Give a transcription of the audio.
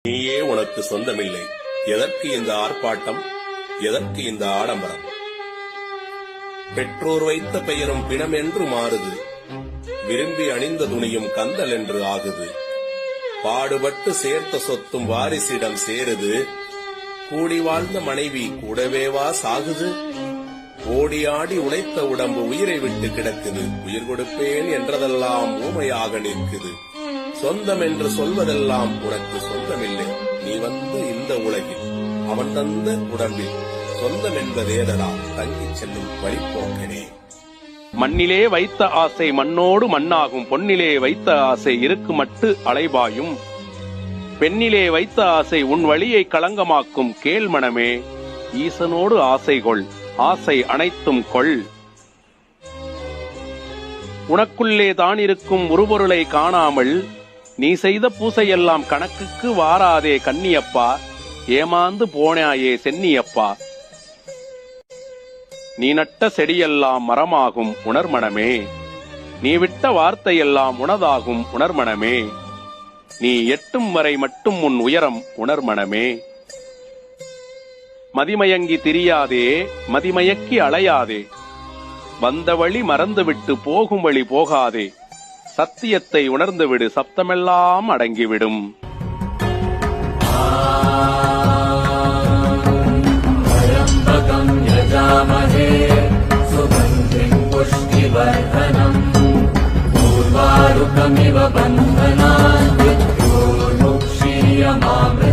நீயே உனக்கு சொந்தமில்லை. எதற்கு இந்த ஆர்ப்பாட்டம்? எதற்கு இந்த ஆடம்பரம்? பெற்றோர் வைத்த பெயரும் பிணம் என்று மாறுது. விரும்பி அணிந்த துணியும் கந்தல் என்று ஆகுது. பாடுபட்டு சேர்த்த சொத்தும் வாரிசிடம் சேருது. கூடி வாழ்ந்த மனைவி கூடவேவா சாகுது. ஓடி ஆடி உழைத்த உடம்பு உயிரை விட்டு கிடக்குது. உயிர் கொடுப்பேன் என்றதெல்லாம் ஊமையாக நிற்குது. சொந்தம் என்று சொல்வதெல்லாம் உனக்கு சொந்தமில்லை. நீ வந்து இந்த உலகில் அவன் தந்த உடம்பில் சொந்தம் என்பதேதடா தங்கிச் செல்லும் வழிபோக்கனே. மண்ணிலே வைத்த ஆசை மண்ணோடு மண்ணாகும். பொன்னிலே வைத்த ஆசை இருக்கு மட்டு அலைபாயும். பெண்ணிலே வைத்த ஆசை உன் வழியை களங்கமாக்கும். கேள் மனமே, ஈசனோடு ஆசை கொள். ஆசை அனைத்தும் கொள். உனக்குள்ளே தான் இருக்கும் உருபொருளை காணாமல் நீ செய்த பூசையெல்லாம் கணக்குக்கு வாராதே கன்னியப்பா. ஏமாந்து போனாயே சென்னியப்பா. நீ நட்ட செடியெல்லாம் மரமாகும் உணர்மனமே. நீ விட்ட வார்த்தையெல்லாம் உனதாகும் உணர்மனமே. நீ எட்டும் வரை மட்டும் உன் உயரம் உணர்மனமே. மதிமயங்கி திரியாதே, மதிமயக்கி அலையாதே. வந்த வழி மறந்துவிட்டு போகும் வழி போகாதே. சத்தியத்தை உணர்ந்துவிடு, சப்தமெல்லாம் அடங்கிவிடும். त्र्यम्बकम् यजामहे सुगन्धिम् पुष्टिवर्धनम् उर्वारुकमिव बन्धनात् मृत्योर्मुक्षीयमामृतात्